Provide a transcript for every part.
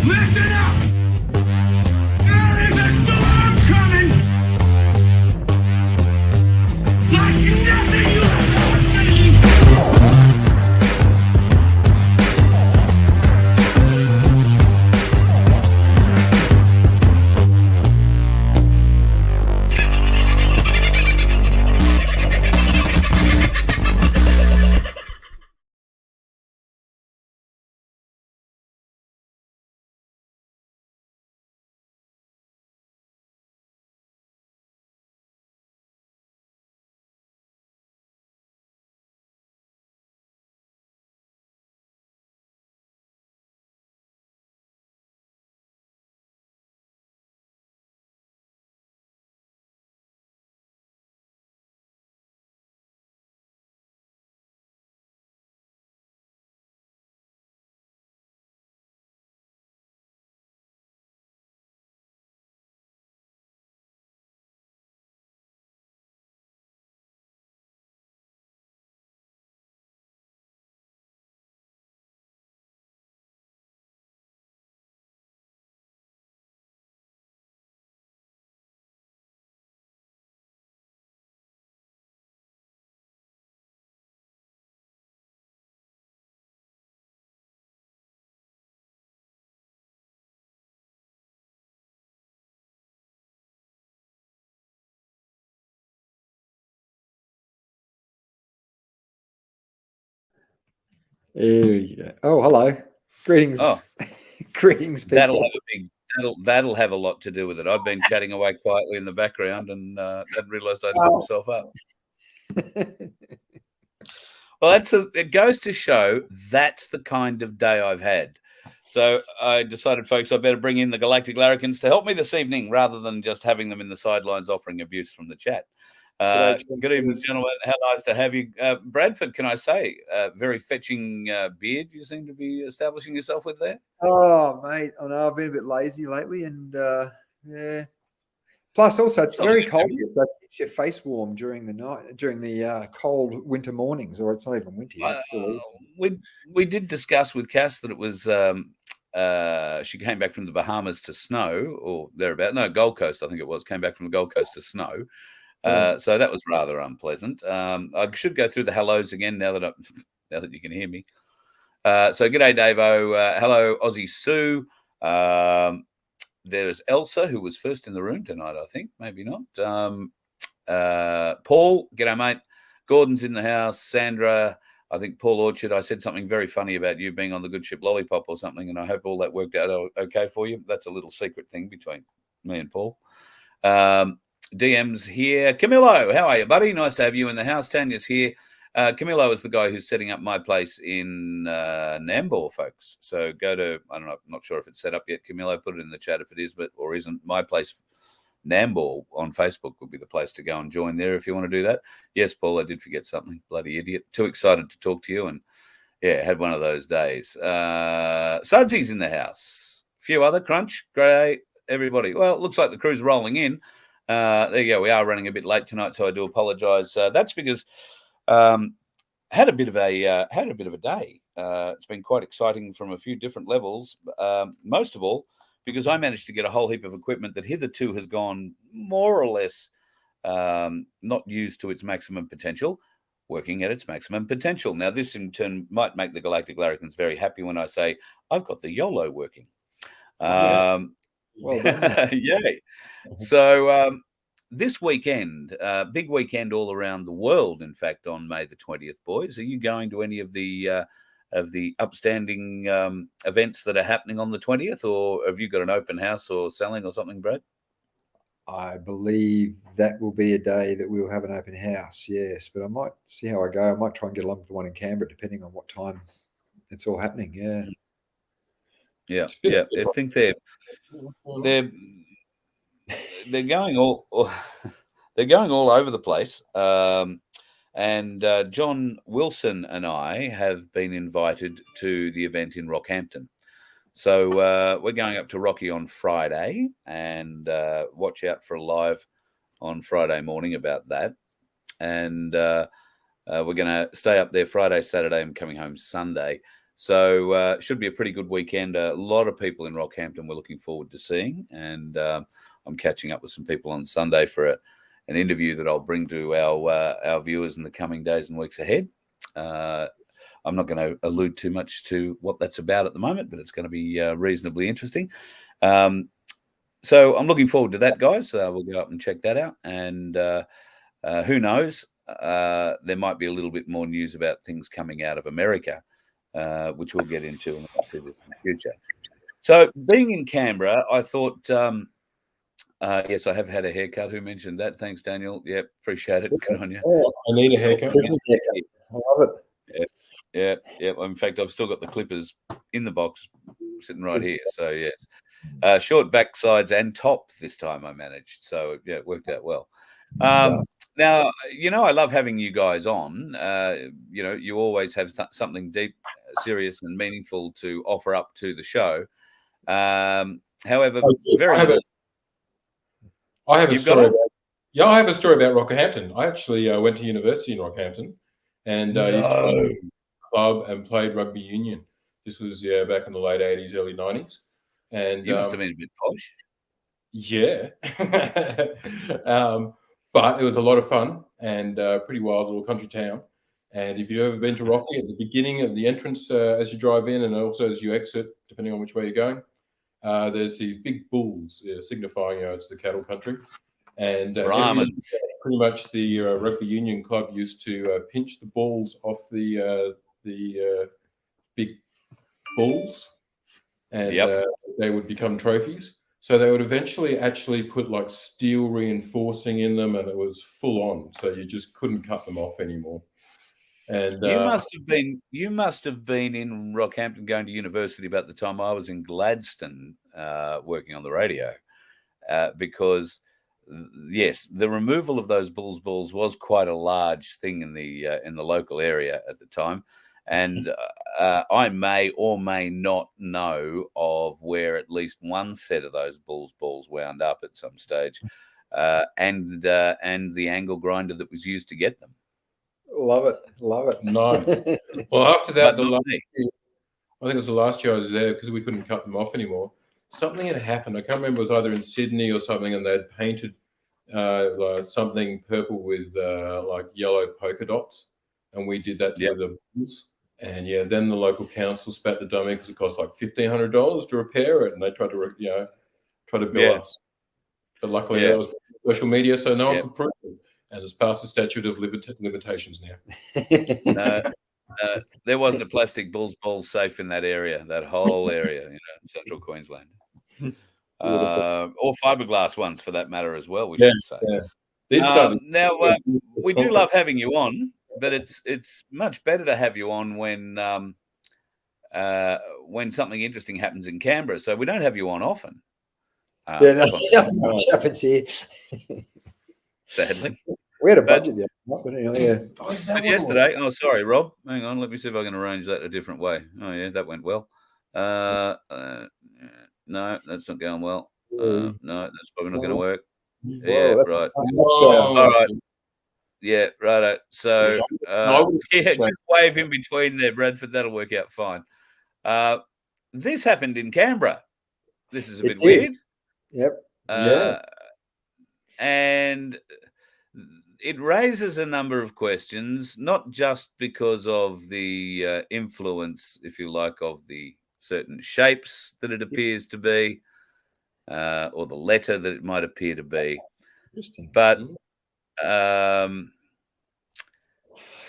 Listen up! There is a storm coming! Like nothing you have ever seen! There you go. Oh, hello. Greetings. Oh, Greetings, people. That'll have a lot to do with it. I've been chatting away quietly in the background and hadn't realised I'd put myself up. Well, it goes to show that's the kind of day I've had. So I decided, folks, I better bring in the Galactic Larrikins to help me this evening rather than just having them in the sidelines offering abuse from the chat. Good evening, gentlemen. How nice to have you. Bradford, can I say, very fetching beard you seem to be establishing yourself with there? Oh, mate. I know I've been a bit lazy lately and yeah. Plus, also, it's very cold. That keeps your face warm during the night, during the cold winter mornings, or it's not even winter yet. It's still we did discuss with Cass that it was she came back from the Bahamas to snow or thereabout. No, Gold Coast, I think it was. Came back from the Gold Coast to snow. So that was rather unpleasant. I should go through the hellos again now that you can hear me. So g'day, Davo. Hello, Aussie Sue. There's Elsa, who was first in the room tonight, I think. Maybe not. Paul, g'day, mate. Gordon's in the house. Sandra, I think Paul Orchard. I said something very funny about you being on the good ship Lollipop or something, and I hope all that worked out okay for you. That's a little secret thing between me and Paul. DM's here. Camillo, how are you, buddy? Nice to have you in the house. Tanya's here. Camillo is the guy who's setting up my place in Nambour, folks. So go to, I don't know, I'm not sure if it's set up yet, Camillo. Put it in the chat if it is, or isn't. My place, Nambour, on Facebook would be the place to go and join there if you want to do that. Yes, Paul, I did forget something. Bloody idiot. Too excited to talk to you, and yeah, had one of those days. Sudsy's in the house. A few other, Crunch, Gray, everybody. Well, it looks like the crew's rolling in. There you go. We are running a bit late tonight, so I do apologise. That's because had a bit of a day. It's been quite exciting from a few different levels. Most of all, because I managed to get a whole heap of equipment that hitherto has gone more or less not used to its maximum potential, working at its maximum potential. Now, this in turn might make the Galactic Larrikins very happy when I say I've got the YOLO working. well done. Yay. So this weekend, big weekend all around the world, in fact, on May the 20th, boys. Are you going to any of the upstanding events that are happening on the 20th, or have you got an open house or selling or something, Brad? I believe that will be a day that we'll have an open house, yes. But I might see how I go. I might try and get along with the one in Canberra, depending on what time it's all happening, yeah. Yeah. I think they're going all they're going all over the place. And John Wilson and I have been invited to the event in Rockhampton. So we're going up to Rocky on Friday, and watch out for a live on Friday morning about that. And we're going to stay up there Friday, Saturday, and coming home Sunday. So should be a pretty good weekend. A lot of people in Rockhampton we're looking forward to seeing, and I'm catching up with some people on Sunday for an interview that I'll bring to our viewers in the coming days and weeks ahead. I'm not going to allude too much to what that's about at the moment, but it's going to be reasonably interesting. So I'm looking forward to that, guys. We'll go up and check that out, and who knows, there might be a little bit more news about things coming out of America, which we'll get into and we'll do this in the future. So being in Canberra, I thought, yes, I have had a haircut. Who mentioned that? Thanks, Daniel. Yeah, appreciate it. Good on you. I need a haircut. I love it. Yeah. In fact, I've still got the clippers in the box sitting right here. So, yes. Short backsides and top this time I managed. So, yeah, it worked out well. Now, I love having you guys on. You always have something deep, serious and meaningful to offer up to the show. However, I have a story about Rockhampton. I actually went to university in Rockhampton and used to play in the club and played rugby union. This was back in the late 80s, early 90s. And you must have been a bit posh. Yeah. But it was a lot of fun and pretty wild little country town. And if you've ever been to Rocky, at the beginning of the entrance as you drive in and also as you exit, depending on which way you're going, there's these big bulls signifying it's the cattle country. And pretty much the rugby union club used to pinch the balls off the big bulls, and they would become trophies. So they would eventually actually put like steel reinforcing in them, and it was full on. So you just couldn't cut them off anymore. And you must have been in Rockhampton going to university about the time I was in Gladstone working on the radio, because yes, the removal of those balls was quite a large thing in the local area at the time. And I may or may not know of where at least one set of those balls wound up at some stage, and the angle grinder that was used to get them. Love it. Nice. Well, after that, I think it was the last year I was there because we couldn't cut them off anymore. Something had happened. I can't remember. It was either in Sydney or something, and they'd painted like something purple with like yellow polka dots, and we did that to the bulls. And then the local council spat the dummy because it cost like $1,500 to repair it, and they tried to bill us. But luckily, that was social media, so no one could prove it, and it's past the statute of limitations now. There wasn't a plastic bulls ball safe in that area, that whole area, in central Queensland, or fiberglass ones for that matter as well. We should say. Now we do love having you on. But it's much better to have you on when something interesting happens in Canberra. So we don't have you on often. Nothing much happens here. Sadly, we had a budget yet. But yesterday, sorry, Rob. Hang on, let me see if I can arrange that a different way. Oh yeah, that went well. No, that's not going well. No, that's probably not going to work. Right. All right. Yeah, righto. So, just wave in between there, Bradford. That'll work out fine. This happened in Canberra. This is a bit weird. Yep. And it raises a number of questions, not just because of the influence, if you like, of the certain shapes that it appears to be, or the letter that it might appear to be. Interesting. But for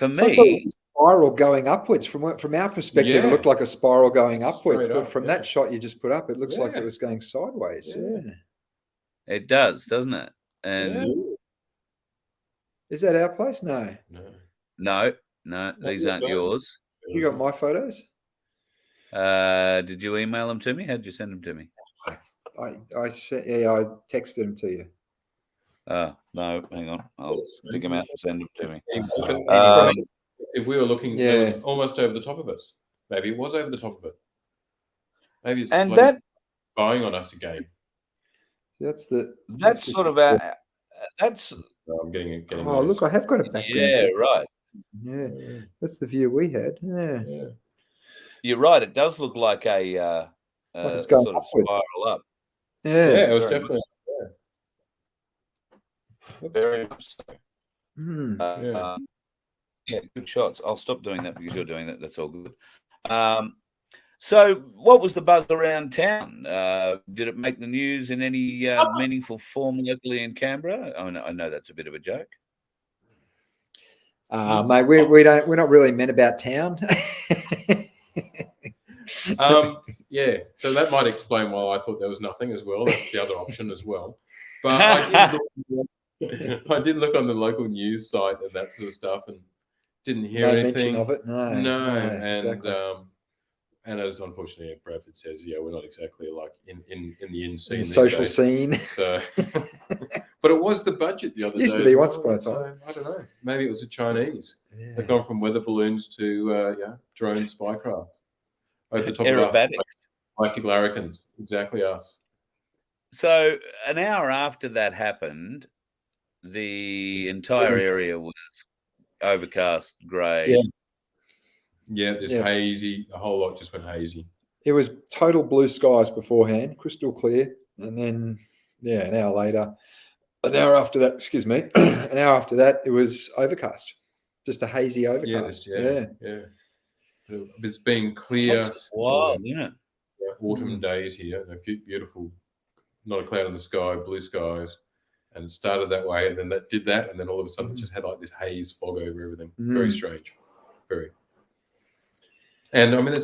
me, it was a spiral going upwards. From our perspective, it looked like a spiral going upwards. But from that shot you just put up, it looks like it was going sideways. Yeah. It does, doesn't it? And is that our place? No. These aren't yours. You got my photos? Did you email them to me? How did you send them to me? I texted them to you. No, hang on. I'll pick them out and send them to me. If we were looking, it was almost over the top of us. Maybe it was over the top of it. Maybe it's spying on us again. That's sort of our. That's. I'm getting. Oh, look, I have got it back. Yeah, right. Yeah, that's the view we had. Yeah. You're right. It does look like a Like it's going sort of upwards. spiral up. Yeah. Yeah, it was very definitely. Very much so. Hmm. Yeah, good shots. I'll stop doing that because you're doing that. That's all good. So, what was the buzz around town? Did it make the news in any meaningful form locally in Canberra? I know that's a bit of a joke. Mate, we're not really men about town. Yeah, so that might explain why I thought there was nothing as well. That's the other option as well. But I did look on the local news site and that sort of stuff, and didn't hear No anything mention of it. No, and exactly. and as unfortunately Bradford says, yeah, we're not exactly like in the in scene, In the these social days. scene. So, but it was the budget the other Used day. to be as once well, upon a so time. I don't know. Maybe it was the Chinese. Yeah. They've gone from weather balloons to drone spycraft over the top of us, Aerobatics. like larrikins. Exactly us. So, an hour after that happened, the entire area was overcast, grey. Yeah. Yeah, there's hazy. The whole lot just went hazy. It was total blue skies beforehand, crystal clear, and then an hour later, an hour after that, excuse me, an hour after that, it was overcast, just a hazy overcast. Yeah. It's been clear. That's wild, isn't it? Autumn days here, beautiful, not a cloud in the sky, blue skies, and it started that way, and then that did that, and then all of a sudden it just had like this haze fog over everything. Very strange, very. And I mean,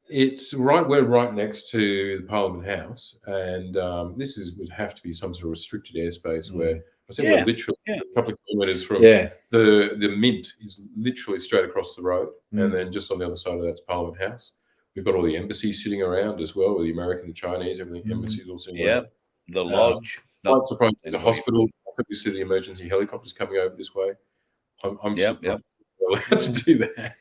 it's right. We're right next to the Parliament House, and this would have to be some sort of restricted airspace where I think we're literally a couple of kilometres from the Mint is literally straight across the road, and then just on the other side of that's Parliament House. We've got all the embassies sitting around as well, with the American, the Chinese, everything. Embassies all sitting around. The lodge. Quite surprised. The hospital. I think we see the emergency helicopters coming over this way. I'm surprised we're allowed to do that.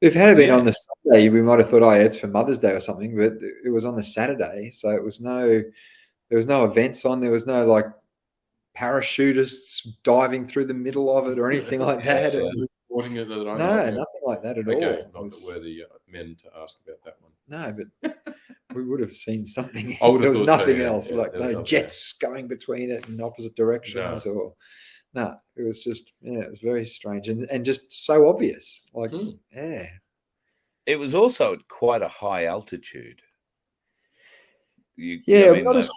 If it had been on the Sunday, we might have thought, it's for Mother's Day or something, but it was on the Saturday, so there was no events on. There was no like parachutists diving through the middle of it or anything like that. Nothing like that at all. Not that we're the men to ask about that one. No, but we would have seen something. I would there have was thought nothing so, else, like there's no jets going between it in opposite directions or. No, it was just it was very strange and just so obvious. Like It was also at quite a high altitude. Not as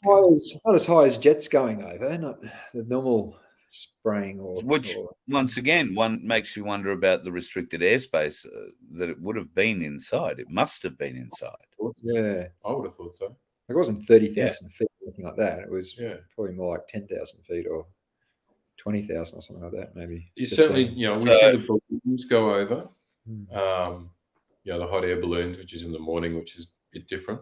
high as jets going over, not the normal spraying which once again makes you wonder about the restricted airspace that it would have been inside. It must have been inside. Yeah, I would have thought so. It wasn't 30,000 feet or anything like that. It was probably more like 10,000 feet or 20,000 or something like that, maybe. You certainly, we see the balloons go over. The hot air balloons, which is in the morning, which is a bit different.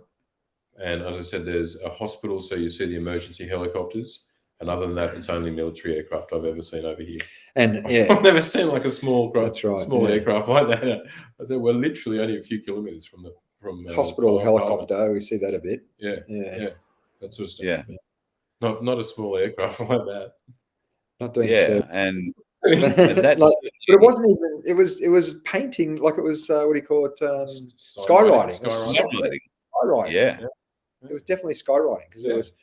And as I said, there's a hospital, so you see the emergency helicopters. And other than that, it's only military aircraft I've ever seen over here. And I've never seen like a small right, aircraft like that. I said we're literally only a few kilometres from hospital helicopter. We see that a bit. Yeah. That sort of stuff. Yeah. Not a small aircraft like that. Not doing and but it wasn't even. It was painting like it was. What do you call it? Skywriting. Skywriting. Yeah. It was definitely skywriting because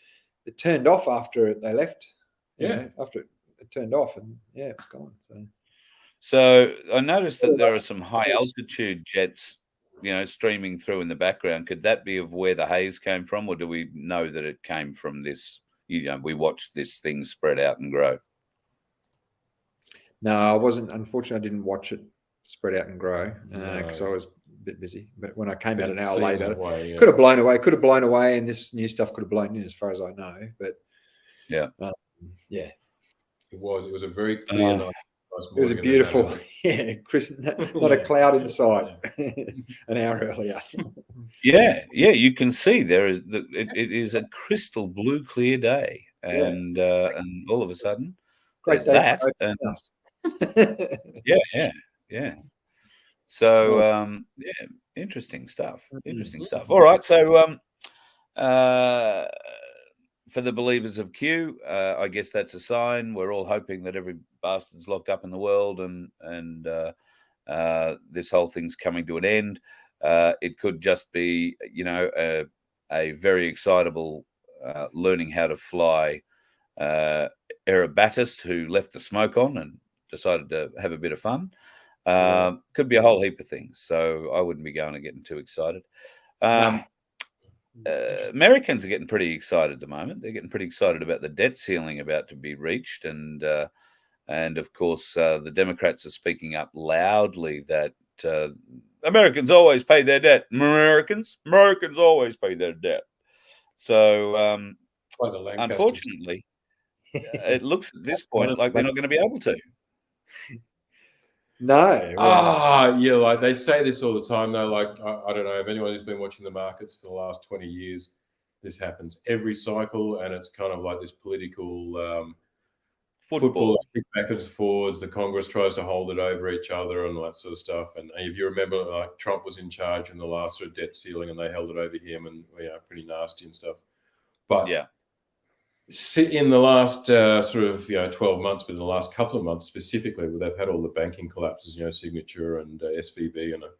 it turned off after they left. After it turned off and it's gone. So I noticed that there are some high altitude jets, streaming through in the background. Could that be of where the haze came from, or do we know that it came from this? We watched this thing spread out and grow. No, I wasn't. Unfortunately, I didn't watch it spread out and grow because I was a bit busy. But when I came out an hour later, could have blown away, and this new stuff could have blown in, as far as I know. But it was a very clear, nice morning. It was a beautiful, not a cloud in sight. An hour earlier. You can see it is a crystal blue clear day, and all of a sudden, great day. So interesting stuff. All right, so for the believers of Q, I guess that's a sign. We're all hoping that every bastard's locked up in the world and this whole thing's coming to an end. It could just be, a very excitable learning how to fly aerobatist who left the smoke on and decided to have a bit of fun. Could be a whole heap of things. So I wouldn't be going and getting too excited. Americans are getting pretty excited at the moment. They're getting pretty excited about the debt ceiling about to be reached, and of course the Democrats are speaking up loudly that Americans always pay their debt. Americans always pay their debt. So unfortunately, it looks at this point like they're not going to be able to. No. Yeah, like they say this all the time, though. Like, I don't know if anyone who's been watching the markets for the last 20 years, this happens every cycle, and it's kind of like this political football back and forwards. The Congress tries to hold it over each other and all that sort of stuff. And if you remember, like Trump was in charge in the last sort of debt ceiling, and they held it over him, and pretty nasty and stuff. But in the last 12 months, but in the last couple of months specifically, where they've had all the banking collapses, Signature and SVB and a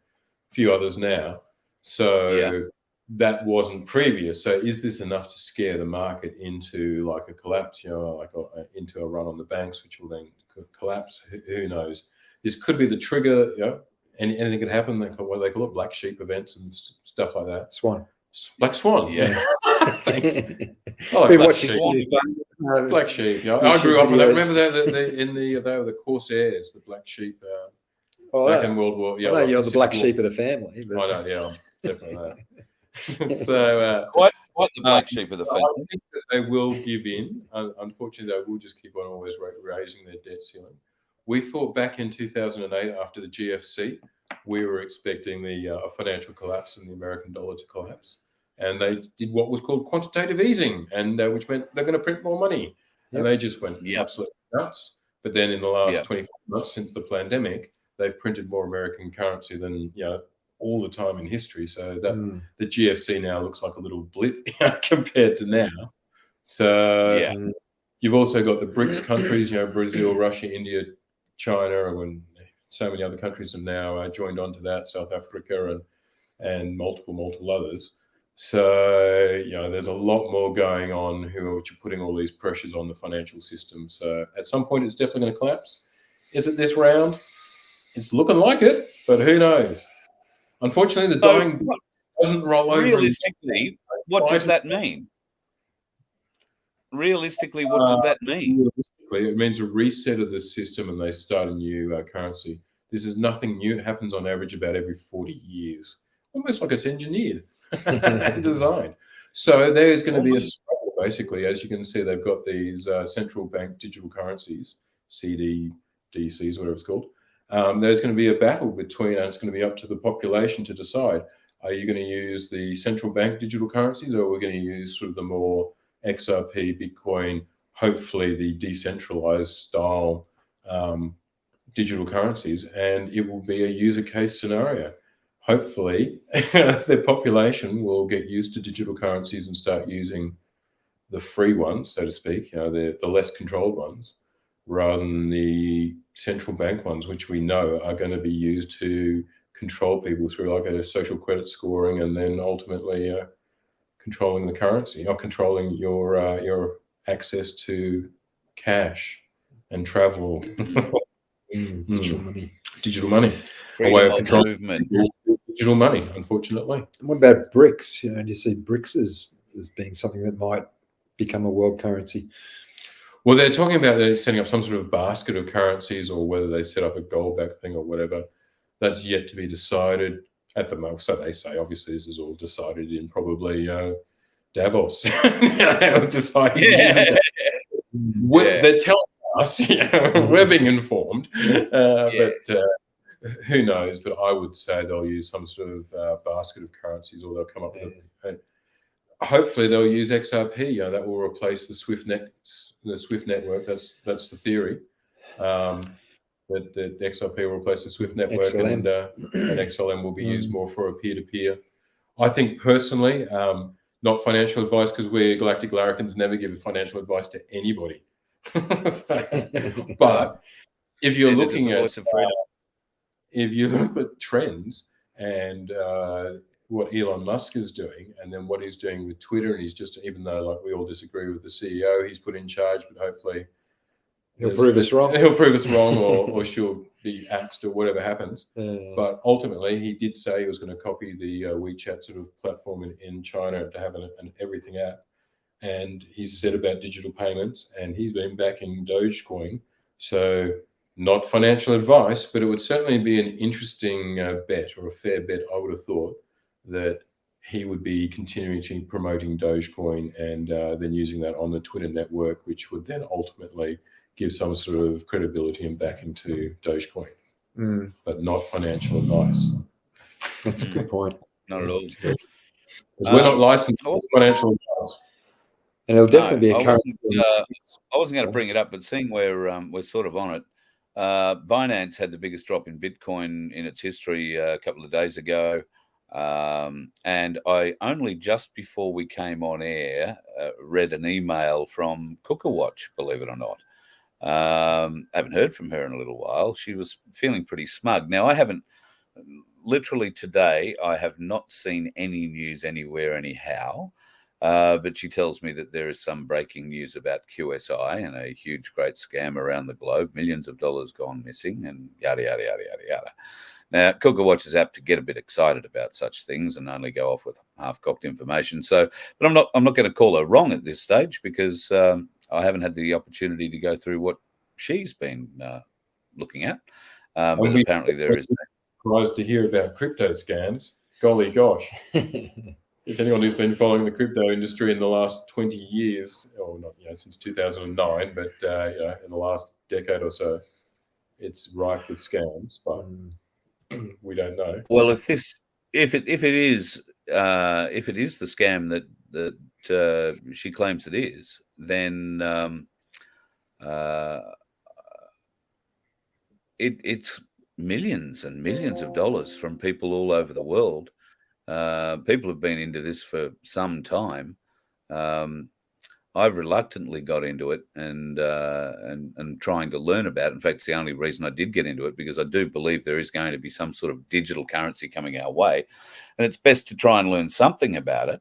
few others now. So that wasn't previous. So is this enough to scare the market into like a collapse, into a run on the banks, which will then collapse? Who knows? This could be the trigger. Anything could happen. What do they call it? Black sheep events and stuff like that. Black Swan. Yeah. Thanks. I like Black Sheep. I grew up with that. Remember they were the Corsairs, the Black Sheep back in World War. Yeah, you're the black sheep of the family. But... I know, I'm definitely that. So what the black sheep of the family? I think that they will give in. Unfortunately, they will just keep on always raising their debt ceiling. We thought back in 2008, after the GFC, we were expecting the financial collapse and the American dollar to collapse. And they did what was called quantitative easing, and which meant they're going to print more money. And they just went absolutely nuts. But then in the last 24 months since the pandemic, they've printed more American currency than all the time in history. So that the GFC now looks like a little blip compared to now. So you've also got the BRICS countries, Brazil, Russia, India, China, and so many other countries have now joined onto that, South Africa and multiple others. So, there's a lot more going on which are putting all these pressures on the financial system. So at some point, it's definitely going to collapse. Is it this round? It's looking like it, but who knows? Unfortunately, the dying doesn't roll over. Realistically, what does that mean? Realistically, what does that mean? Realistically, it means a reset of the system and they start a new currency. This is nothing new. It happens on average about every 40 years, almost like it's engineered. Designed. So there's going to be a struggle, basically. As you can see, they've got these central bank digital currencies, CDCs, whatever it's called. There's going to be a battle between, and it's going to be up to the population to decide, are you going to use the central bank digital currencies, or are we going to use sort of the more XRP, Bitcoin, hopefully the decentralized style digital currencies? And it will be a user case scenario. Hopefully, the population will get used to digital currencies and start using the free ones, so to speak, the less controlled ones, rather than the central bank ones, which we know are going to be used to control people through like a social credit scoring, and then ultimately controlling the currency, or controlling your access to cash and travel. Digital money. A way of controlling movement. Digital money, unfortunately. What about BRICS? Do you see BRICS as being something that might become a world currency? Well, they're talking about setting up some sort of basket of currencies, or whether they set up a gold-backed thing or whatever. That's yet to be decided at the moment. So they say. Obviously, this is all decided in probably Davos. They're telling us. We're being informed, but. Who knows? But I would say they'll use some sort of basket of currencies, or they'll come up with hopefully they'll use XRP. That will replace the SWIFT network. That's the theory. That XRP will replace the SWIFT network, and XLM will be used more for a peer-to-peer. I think personally, not financial advice, because we Galactic Larrikins never give financial advice to anybody. But if you're looking at if you look at trends, and what Elon Musk is doing, and then what he's doing with Twitter. And he's just, even though like we all disagree with the CEO he's put in charge, but hopefully He'll prove us wrong. He'll prove us wrong, or she'll be axed, or whatever happens. Yeah. But ultimately, he did say he was going to copy the WeChat sort of platform in China to have an everything app. And he's said about digital payments, and he's been backing Dogecoin. So not financial advice, but it would certainly be an interesting bet, or a fair bet, I would have thought, that he would be continuing to promoting Dogecoin and then using that on the Twitter network, which would then ultimately give some sort of credibility and backing to Dogecoin. But not financial advice. That's a good point. Not at all. Because we're not licensed for financial advice. And it'll definitely be a I currency. wasn't going to bring it up, but seeing we're sort of on it, Binance had the biggest drop in Bitcoin in its history a couple of days ago. And I only just before we came on air read an email from CookerWatch, believe it or not. I haven't heard from her in a little while. She was feeling pretty smug. Now, I haven't, literally today, I have not seen any news anywhere anyhow. But she tells me that there is some breaking news about QSI and a huge, great scam around the globe, millions of dollars gone missing, and yada, yada, yada, yada, yada. Now, CookerWatch is apt to get a bit excited about such things and only go off with half-cocked information. So, but I'm not going to call her wrong at this stage, because I haven't had the opportunity to go through what she's been looking at. But apparently there is. Surprised to hear about crypto scams. Golly gosh. If anyone who's been following the crypto industry in the last 20 years, or not, since 2009, but in the last decade or so, it's rife with scams. But we don't know. Well, if it is the scam that she claims it is, then it's millions and millions of dollars from people all over the world. People have been into this for some time. I've reluctantly got into it and trying to learn about it. In fact, it's the only reason I did get into it, because I do believe there is going to be some sort of digital currency coming our way, and it's best to try and learn something about it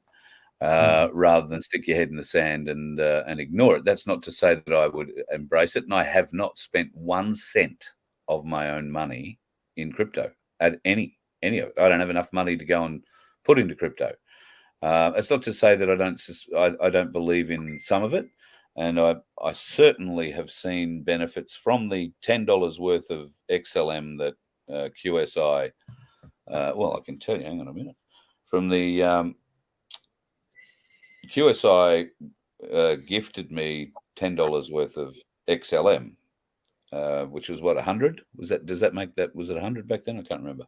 rather than stick your head in the sand and ignore it. That's not to say that I would embrace it, and I have not spent 1 cent of my own money in crypto at any of it. I don't have enough money to go and put into crypto. It's not to say that I don't believe in some of it, and I certainly have seen benefits from the $10 worth of XLM that QSI. Well, I can tell you. Hang on a minute. From the QSI gifted me $10 worth of XLM, which was what, 100? Does that make that? Was it 100 back then? I can't remember.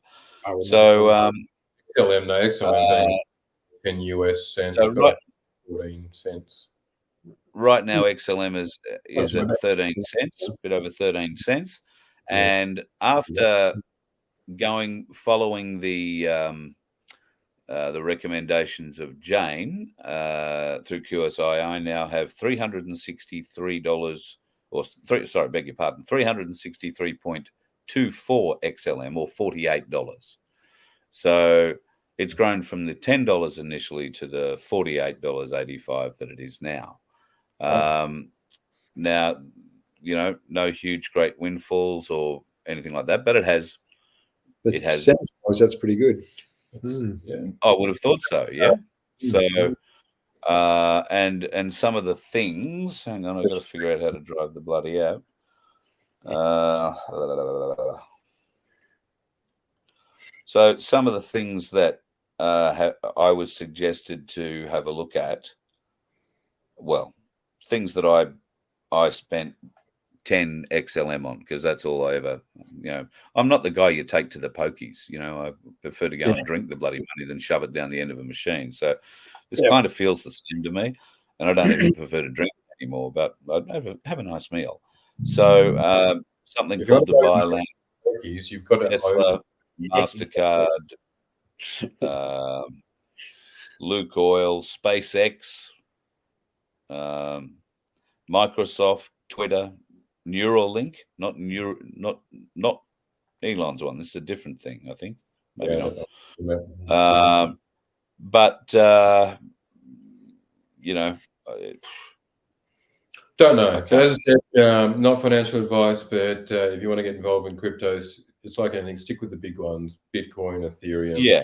So XLM's 10 US cents, so right, 14 cents. Right now, XLM is at 13 cents, a bit over 13 cents. And after following the recommendations of Jane through QSI, I now have $363, $363.24 XLM, or $48. So it's grown from the $10 initially to the $48.85 that it is now. Now, no huge great windfalls or anything like that, but it has. That's pretty good. Yeah, I would have thought so. Yeah. So, and some of the things. Hang on, I've got to figure out how to drive the bloody app. So some of the things that I was suggested to have a look at, well, things that I spent 10 XLM on, because that's all I ever, I'm not the guy you take to the pokies. I prefer to go and drink the bloody money than shove it down the end of a machine. So this kind of feels the same to me, and I don't even prefer to drink anymore, but I'd have a nice meal. So something called Dubai Land, you've got to Tesla, MasterCard, Luke Oil, SpaceX, Microsoft, Twitter, Neuralink, not Elon's one. This is a different thing, I think. Maybe Yeah, I not. don't know. But you know, Don't know. I But can't. as I said, not financial advice, but if you want to get involved in cryptos, it's like anything. Stick with the big ones: Bitcoin, Ethereum, Yeah.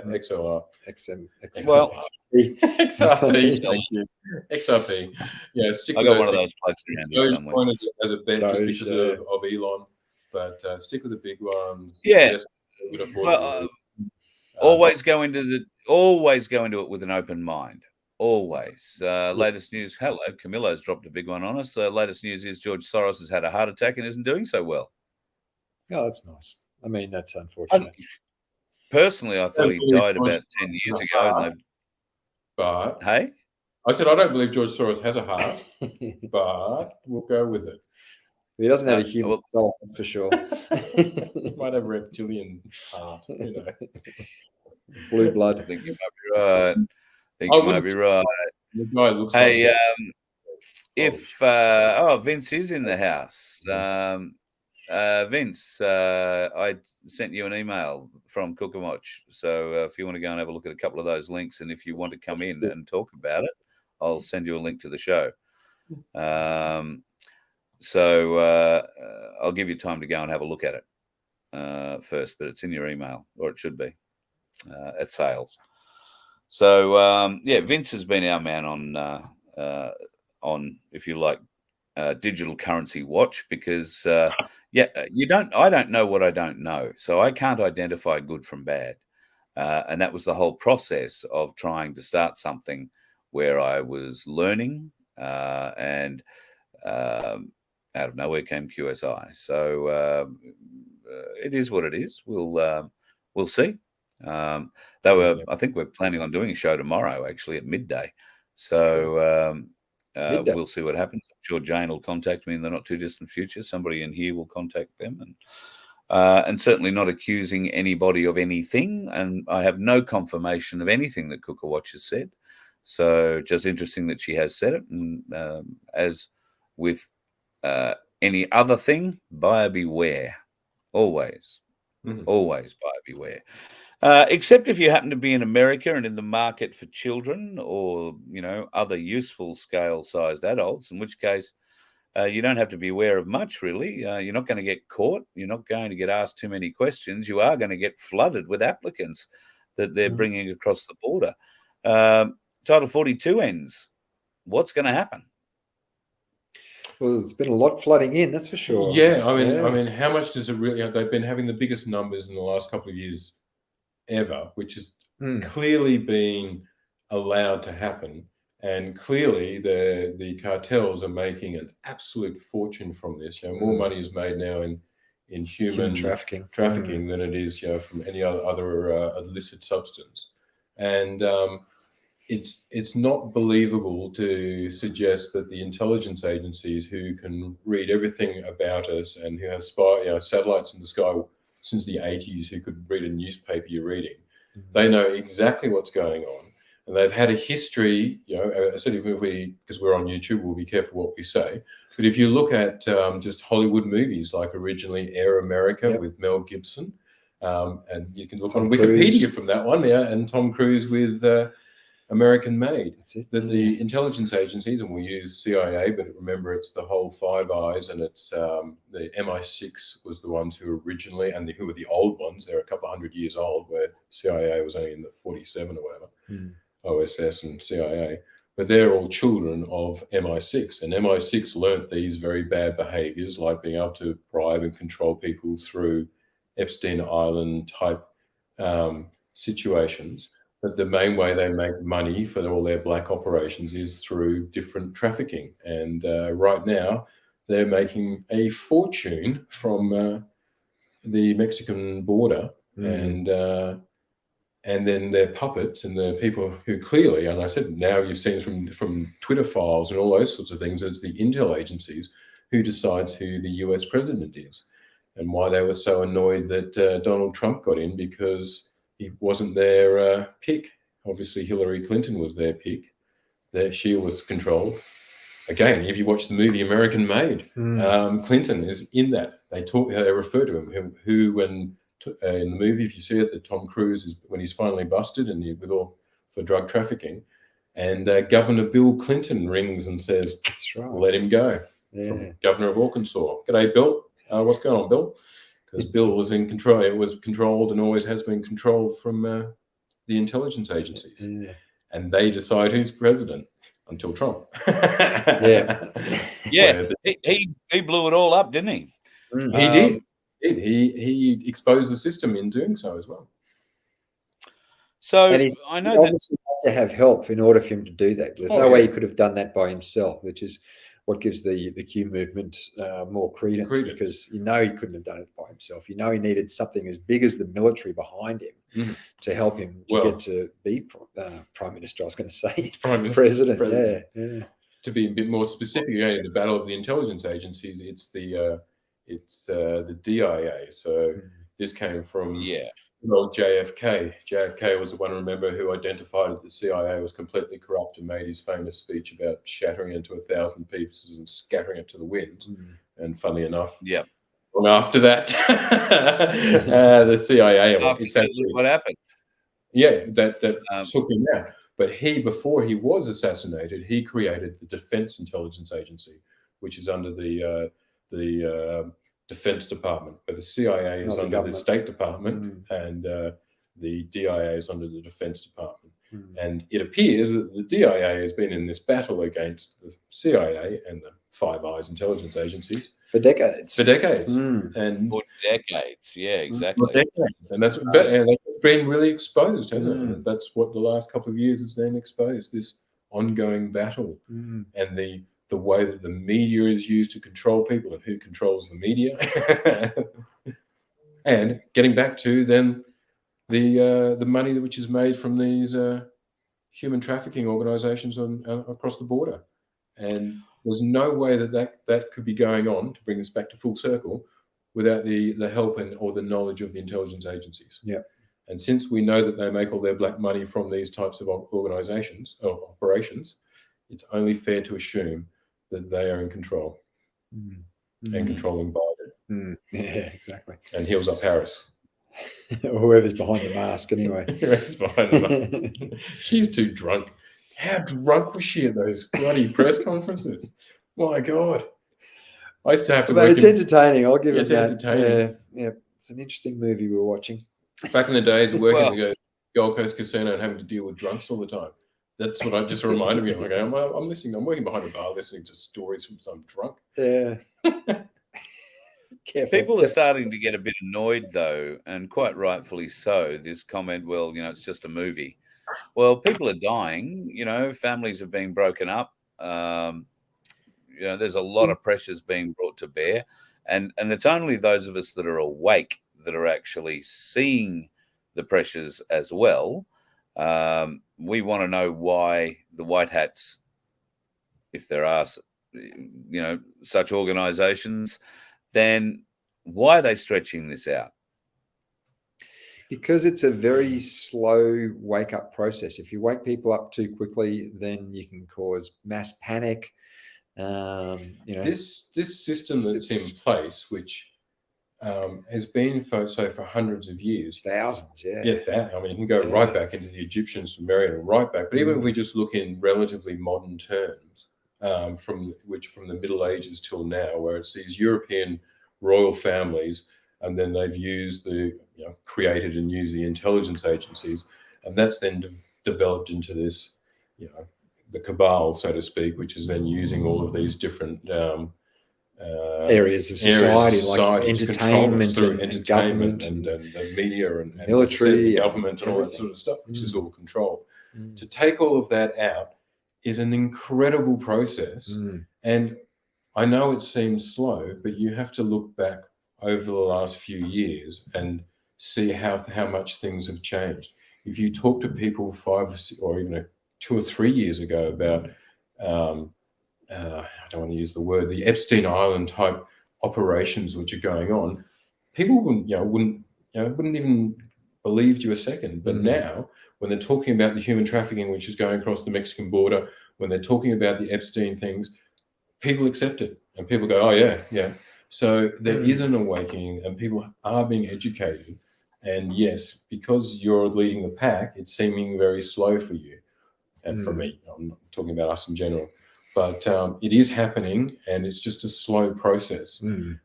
XLR, XM, Well, XRP. Thank you, XRP. Yeah, stick I with got those. one of those plugs around here somewhere. Dogecoin as a bet just Doge, because of Elon, but stick with the big ones. Yeah. Yes, a bit Well, affordable. always go into it with an open mind. Always. Latest news. Hello, Camilo's dropped a big one on us. Latest news is George Soros has had a heart attack and isn't doing so well. Oh, that's nice. I mean, that's unfortunate. Personally, I thought he died about 10 years ago. And But hey, I said I don't believe George Soros has a heart, but we'll go with it. He doesn't have a human soul, that's for sure. He might have a reptilian heart, you know. Blue blood. I think you might be right. The guy looks Hey, like if Vince is in the house. Vince, I sent you an email from Cook and Watch. So if you want to go and have a look at a couple of those links, and if you want to come in and talk about it, I'll send you a link to the show. So I'll give you time to go and have a look at it first, but it's in your email, or it should be at sales. So Vince has been our man on if you like, Digital Currency Watch, because I don't know what I don't know, so I can't identify good from bad, and that was the whole process of trying to start something where I was learning, and out of nowhere came QSI. So it is what it is. We'll see. I think we're planning on doing a show tomorrow, actually at midday. So we'll see what happens. I'm sure Jane will contact me in the not too distant future. Somebody in here will contact them, and certainly not accusing anybody of anything. And I have no confirmation of anything that Cooker Watch has said. So just interesting that she has said it. And as with any other thing, buyer beware. Always, always buyer beware. Except if you happen to be in America and in the market for children or, other useful scale-sized adults, in which case you don't have to be aware of much, really. You're not going to get caught. You're not going to get asked too many questions. You are going to get flooded with applicants that they're bringing across the border. Title 42 ends. What's going to happen? Well, there's been a lot flooding in, that's for sure. Yeah, I mean, how much does it really? They've been having the biggest numbers in the last couple of years ever, which is clearly being allowed to happen, and clearly the cartels are making an absolute fortune from this. More money is made now in human trafficking than it is from any other illicit substance, and it's not believable to suggest that the intelligence agencies, who can read everything about us and who have satellites in the sky since the 80s, who could read a newspaper you're reading, they know exactly what's going on, and they've had a history. Certainly, because we're on YouTube, we'll be careful what we say. But if you look at just Hollywood movies, like originally Air America with Mel Gibson, and you can look on Wikipedia from that one, and Tom Cruise with American Made. That's it. That the intelligence agencies, and we'll use CIA, but remember it's the whole Five Eyes, and it's the MI6 was the ones who originally, and who were the old ones. They're a couple of 100 years old, where CIA was only in the 47 or whatever, OSS and CIA. But they're all children of MI6, and MI6 learnt these very bad behaviors, like being able to bribe and control people through Epstein Island type situations. But the main way they make money for all their black operations is through different trafficking. And right now, they're making a fortune from the Mexican border, and then their puppets and the people who clearly, and I said now you've seen from Twitter files and all those sorts of things, it's the intel agencies who decides who the US president is, and why they were so annoyed that Donald Trump got in, because he wasn't their pick. Obviously, Hillary Clinton was their pick. She was controlled. Again, if you watch the movie American Made, Clinton is in that. They refer to him, who when in the movie, if you see it, that Tom Cruise is when he's finally busted and for drug trafficking, and Governor Bill Clinton rings and says, That's right. "Let him go." Yeah. From Governor of Arkansas. G'day, Bill. What's going on, Bill? Because Bill was in control. It was controlled and always has been controlled from the intelligence agencies. Yeah. And they decide who's president until Trump. Yeah. Yeah, he blew it all up, didn't he? He did. He exposed the system in doing so as well. So And I know he that obviously had to have help in order for him to do that. There's no way he could have done that by himself, which is what gives the Q movement more credence, because he couldn't have done it by himself. He needed something as big as the military behind him to help him to get to be prime minister. I was going to say president. Yeah. To be a bit more specific, the battle of the intelligence agencies. It's the DIA. So this came from JFK. JFK was the one, remember, who identified that the CIA was completely corrupt and made his famous speech about shattering it into 1,000 pieces and scattering it to the wind. And funnily enough, long after that, the CIA. What happened? Yeah, that took him out. But before he was assassinated, he created the Defense Intelligence Agency, which is under the Defense Department, where the CIA is under the State Department and the DIA is under the Defense Department. And it appears that the DIA has been in this battle against the CIA and the Five Eyes intelligence agencies for decades. And for decades, yeah, exactly. For decades. And that's been really exposed, hasn't it? That's what the last couple of years has then exposed, this ongoing battle and the way that the media is used to control people and who controls the media. And getting back to then the money which is made from these human trafficking organizations across the border. And there's no way that could be going on, to bring us back to full circle, without the help or the knowledge of the intelligence agencies. Yeah. And since we know that they make all their black money from these types of organizations or operations, it's only fair to assume that they are in control and controlling Biden. Yeah, exactly. And heels up Harris. Or whoever's behind the mask, anyway. Whoever's behind the mask. She's too drunk. How drunk was she at those bloody press conferences? My God. I used to have to But it's entertaining. I'll give it that. Entertaining. Yeah, it's an interesting movie we're watching. Back in the days of working at the Gold Coast Casino and having to deal with drunks all the time. That's what I just reminded me of. Like, I'm listening. I'm working behind a bar listening to stories from some drunk. Yeah. People are starting to get a bit annoyed, though, and quite rightfully so. This comment, well, it's just a movie. Well, people are dying. Families are being broken up. There's a lot of pressures being brought to bear, and it's only those of us that are awake that are actually seeing the pressures as well. We want to know why the white hats, if there are, such organizations, then why are they stretching this out? Because it's a very slow wake-up process. If you wake people up too quickly, then you can cause mass panic. This system that's in place, which has been for hundreds of years, thousands, yeah. I mean, you can go right back into the Egyptian, Sumerian, and right back. But even if we just look in relatively modern terms, from the Middle Ages till now, where it's these European royal families, and then they've used created and used the intelligence agencies, and that's then developed into this, the cabal, so to speak, which is then using all of these different areas of society, like entertainment and government and media and military, and government and all that sort of stuff, which is all controlled. To take all of that out is an incredible process. And I know it seems slow, but you have to look back over the last few years and see how much things have changed. If you talk to people 5 or even 2 or 3 years ago about I don't want to use the word, the Epstein Island type operations which are going on, people wouldn't even believe you a second. But now, when they're talking about the human trafficking which is going across the Mexican border, when they're talking about the Epstein things, people accept it and people go, oh yeah. So there is an awakening, and people are being educated And yes, because you're leading the pack, it's seeming very slow for you. And for me, I'm not talking about us in general, but it is happening, and it's just a slow process.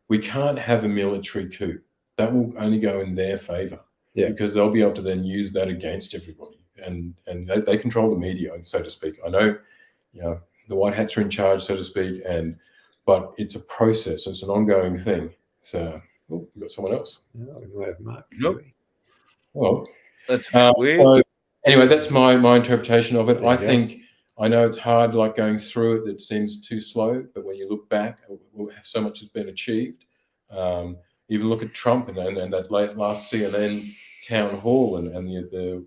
We can't have a military coup. That will only go in their favor, because they'll be able to then use that against everybody, and they control the media, so to speak. I know, the white hats are in charge, so to speak, but it's a process. It's an ongoing thing. So we've got someone else. Oh, we might have Mark. Nope. Well, That's weird. so anyway, that's my interpretation of it. There you go. I know it's hard, like going through it. It seems too slow, but when you look back, so much has been achieved. Even look at Trump and that last CNN town hall, and the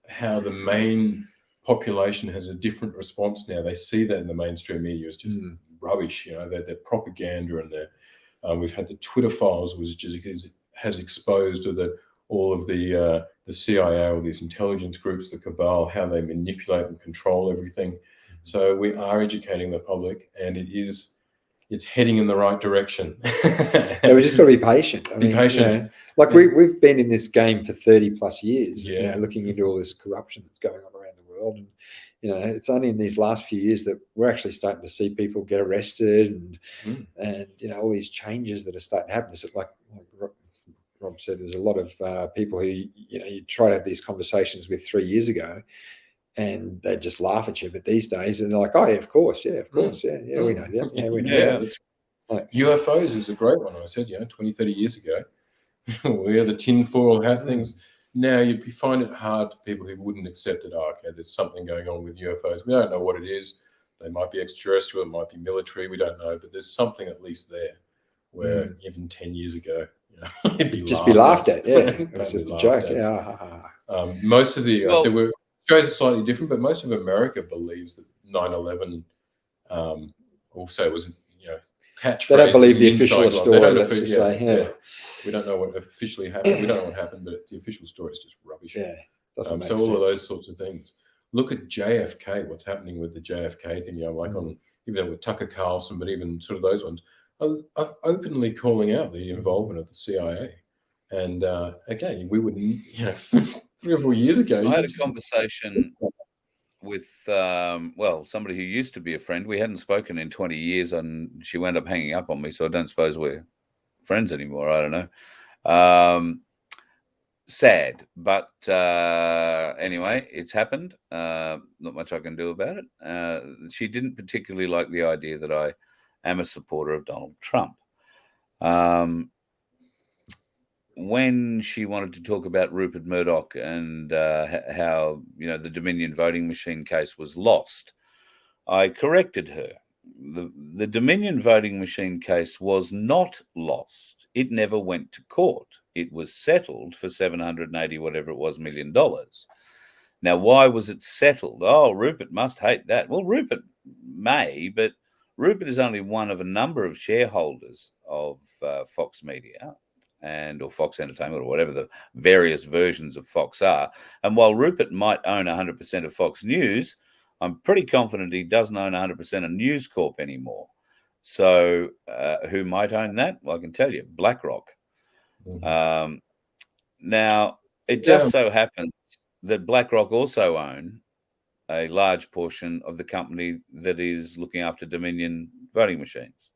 how the main population has a different response now. They see that in the mainstream media as just rubbish. Their propaganda, and we've had the Twitter files, which has exposed all of the CIA, all these intelligence groups, the cabal, how they manipulate and control everything. So we are educating the public, and it's heading in the right direction. So we just got to be patient. I mean, patient. We've been in this game for 30 plus years, looking into all this corruption that's going on around the world. And, it's only in these last few years that we're actually starting to see people get arrested and all these changes that are starting to happen. It's like Rob said, there's a lot of people who, you try to have these conversations with 3 years ago, and they just laugh at you. But these days, and they're like, oh, yeah, of course, we know that. Yeah, we know that. Like, UFOs is a great one. I said, 20, 30 years ago, we had the tinfoil hat things. Now you'd find it hard to people who wouldn't accept it. Oh, okay, there's something going on with UFOs. We don't know what it is. They might be extraterrestrial, it might be military, we don't know. But there's something at least there where even 10 years ago, it'd just be laughed at. Yeah, it was just a joke. Most of the Australia's slightly different, but most of America believes that 9/11 also was, catchphrases. They don't believe the official story. Let's just say, we don't know what officially happened. We don't know what happened, but the official story is just rubbish. Yeah, doesn't make so sense. all of those sorts of things. Look at JFK. What's happening with the JFK thing? On even with Tucker Carlson, but even sort of those ones are openly calling out the involvement of the CIA. And again, we wouldn't, 3 or 4 years ago. I had a conversation with, somebody who used to be a friend. We hadn't spoken in 20 years, and she wound up hanging up on me, so I don't suppose we're friends anymore. I don't know. Sad, but anyway, it's happened. Not much I can do about it. She didn't particularly like the idea that I am a supporter of Donald Trump. When she wanted to talk about Rupert Murdoch and how the Dominion voting machine case was lost, I corrected her. The Dominion voting machine case was not lost. It never went to court. It was settled for $780 whatever it was $1 million. Now, why was it settled? Oh, Rupert must hate that. Well, Rupert may, but Rupert is only one of a number of shareholders of Fox Media or Fox Entertainment, or whatever the various versions of Fox are. And while Rupert might own 100% of Fox News, I'm pretty confident he doesn't own 100% of News Corp anymore. So who might own that? Well, I can tell you, BlackRock. Now, it just so happens that BlackRock also own a large portion of the company that is looking after Dominion voting machines.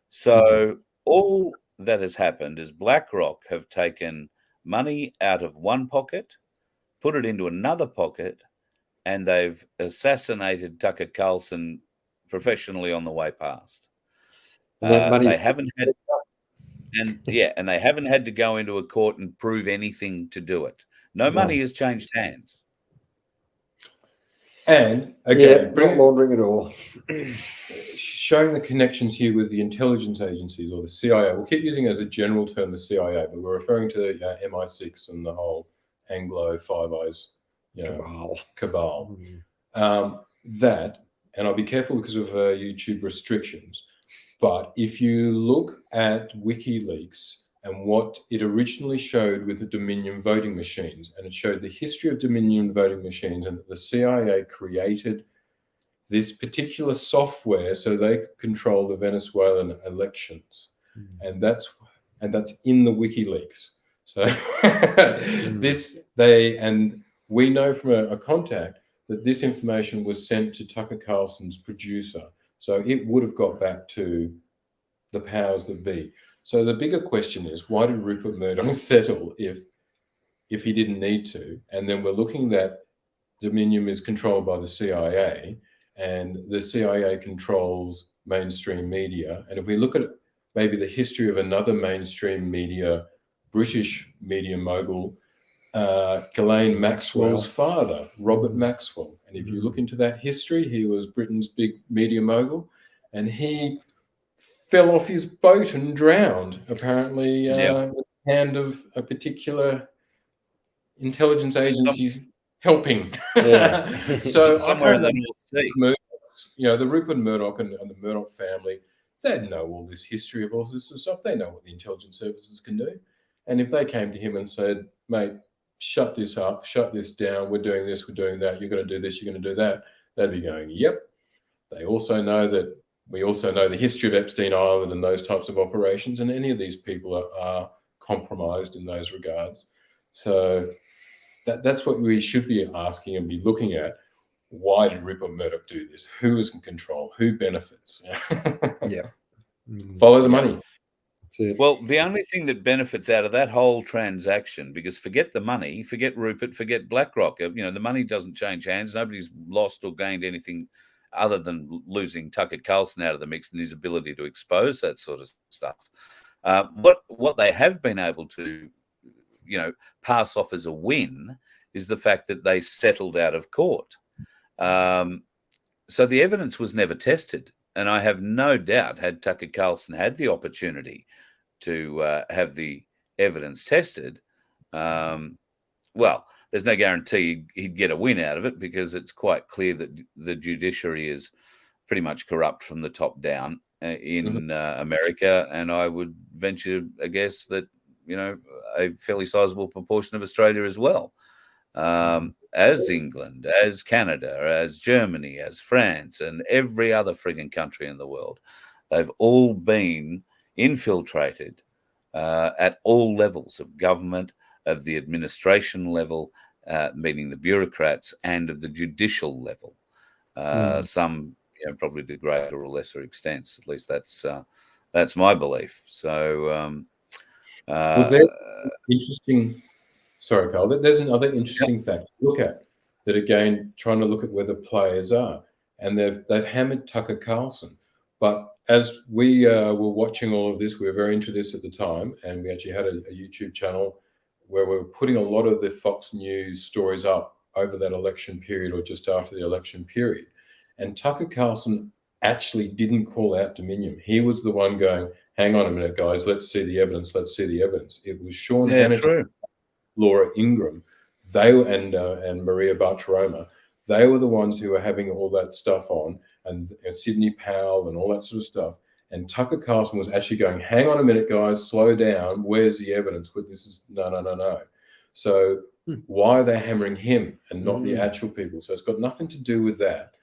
So all that has happened is BlackRock have taken money out of one pocket, put it into another pocket, and they've assassinated Tucker Carlson professionally on the way past. They haven't had, and they haven't had to go into a court and prove anything to do it. No money has changed hands. And not laundering at all. Showing the connections here with the intelligence agencies or the CIA. We'll keep using as a general term the CIA, but we're referring to MI6 and the whole Anglo Five Eyes cabal. That, and I'll be careful because of YouTube restrictions, but if you look at WikiLeaks and what it originally showed with the Dominion voting machines, and it showed the history of Dominion voting machines, and the CIA created this particular software so they could control the Venezuelan elections. And that's in the WikiLeaks. So we know from a contact that this information was sent to Tucker Carlson's producer. So it would have got back to the powers that be. So the bigger question is, why did Rupert Murdoch settle if he didn't need to? And then we're looking that Dominion is controlled by the CIA, and the CIA controls mainstream media. And if we look at maybe the history of another mainstream media, British media mogul, Ghislaine Maxwell's father, Robert Maxwell. And if you look into that history, he was Britain's big media mogul, and he fell off his boat and drowned, apparently, with the hand of a particular intelligence agency helping. So somewhere in the North Sea. The Rupert Murdoch and the Murdoch family, they know all this history of all this stuff. They know what the intelligence services can do. And if they came to him and said, mate, shut this up, shut this down, we're doing this, we're doing that, you're going to do this, you're going to do that, they'd be going, yep. They also know that we also know the history of Epstein Island and those types of operations, and any of these people are compromised in those regards. So that's what we should be asking and be looking at. Why did Rupert Murdoch do this? Who is in control? Who benefits? Follow the money. Well, the only thing that benefits out of that whole transaction, because forget the money, forget Rupert, forget BlackRock, the money doesn't change hands. Nobody's lost or gained anything other than losing Tucker Carlson out of the mix and his ability to expose that sort of stuff. What they have been able to, pass off as a win is the fact that they settled out of court. So the evidence was never tested. And I have no doubt, had Tucker Carlson had the opportunity to have the evidence tested, there's no guarantee he'd get a win out of it, because it's quite clear that the judiciary is pretty much corrupt from the top down in America. And I would venture a guess that, a fairly sizable proportion of Australia as well. As England, as Canada, as Germany, as France, and every other frigging country in the world. They've all been infiltrated at all levels of government, of the administration level, meaning the bureaucrats, and of the judicial level. Some, probably to greater or lesser extents. At least that's my belief. So, there's interesting. Sorry, Carl. There's another interesting fact to look at. That again, trying to look at where the players are, and they've hammered Tucker Carlson. But as we were watching all of this, we were very into this at the time, and we actually had a YouTube channel where we were putting a lot of the Fox News stories up over that election period or just after the election period. And Tucker Carlson actually didn't call out Dominion. He was the one going, "Hang on a minute, guys. Let's see the evidence. Let's see the evidence." It was Sean Hannity, Laura Ingraham, and Maria Bartiromo. They were the ones who were having all that stuff on, and Sidney Powell and all that sort of stuff. And Tucker Carlson was actually going, "Hang on a minute, guys, slow down. Where's the evidence? But this is no. So why are they hammering him and not the actual people? So it's got nothing to do with that.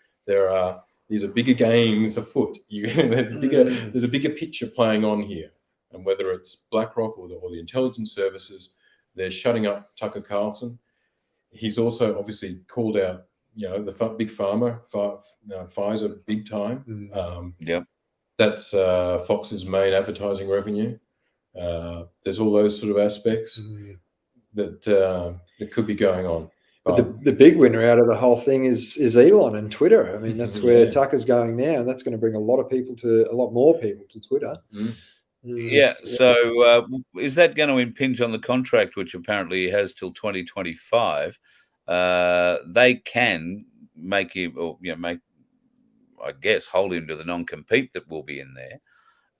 These are bigger games afoot. There's a bigger picture playing on here, and whether it's BlackRock or the intelligence services, they're shutting up Tucker Carlson. He's also obviously called out, the big pharma, Pfizer, big time. That's Fox's main advertising revenue. There's all those sort of aspects that could be going on. But the big winner out of the whole thing is Elon and Twitter. I mean, that's where Tucker's going now, and that's going to bring a lot more people to Twitter. So is that going to impinge on the contract, which apparently has till 2025? They can make him, I guess, hold him to the non-compete that will be in there.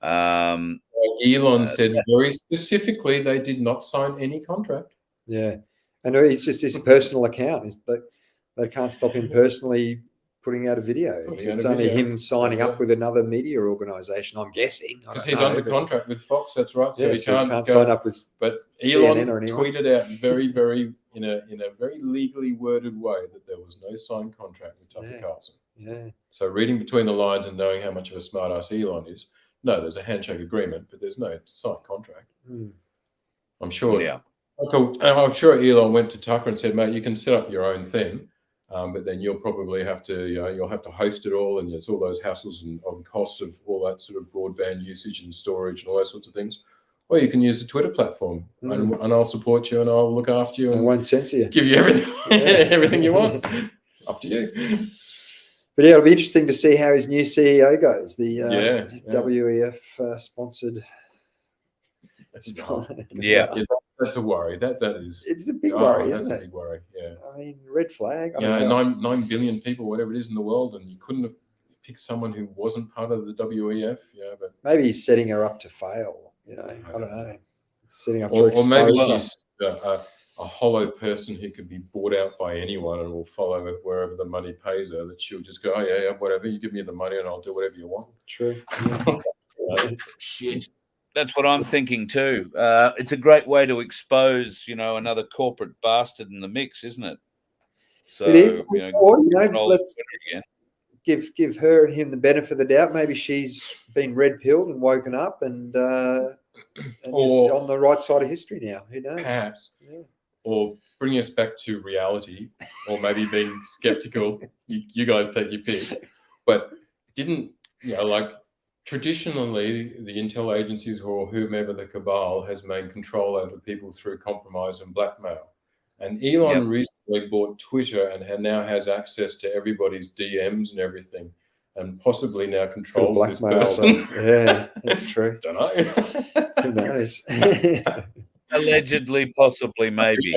Elon said very specifically they did not sign any contract. Yeah, and it's just his personal account. They can't stop him personally putting out a video. It's only him signing up with another media organisation, I'm guessing. Because he's under contract with Fox, that's right. So he can't sign up with. But Elon tweeted out very, very in a very legally worded way that there was no signed contract with Tucker Carlson. Yeah. So reading between the lines and knowing how much of a smartass Elon is, no, there's a handshake agreement, but there's no signed contract. I'm sure I'm sure Elon went to Tucker and said, "Mate, you can set up your own thing, but then you'll probably have to, you'll have to host it all, and it's all those hassles and costs of all that sort of broadband usage and storage and all those sorts of things. Or you can use the Twitter platform, and I'll support you, and I'll look after you, I and won't censor you. give you everything, everything you want. Up to you." But yeah, it'll be interesting to see how his new CEO goes. The WEF sponsored. Yeah. That's a worry. That is. It's a big worry, isn't that's it? a big worry. Yeah. I mean, red flag. I Yeah, don't know. 9 billion people, whatever it is in the world, and you couldn't have picked someone who wasn't part of the WEF. Yeah, but Maybe he's setting her up to fail. I don't know. Setting up or to maybe expose she's a hollow person who can be bought out by anyone and will follow wherever the money pays her. That she'll just go, "Oh yeah, whatever. You give me the money, and I'll do whatever you want." True. Shit. That's what I'm thinking too. It's a great way to expose, another corporate bastard in the mix, isn't it? So, It is. Or control let's Twitter give her and him the benefit of the doubt. Maybe she's been red pilled and woken up and is on the right side of history now. Who knows? Perhaps. Yeah. Or bring us back to reality, or maybe being skeptical. You guys take your pick. But didn't traditionally, the intel agencies or whomever the cabal has made control over people through compromise and blackmail. And Elon recently bought Twitter and now has access to everybody's DMs and everything, and possibly now controls this person. Yeah, that's true. Don't know. Who knows? Allegedly, possibly, maybe.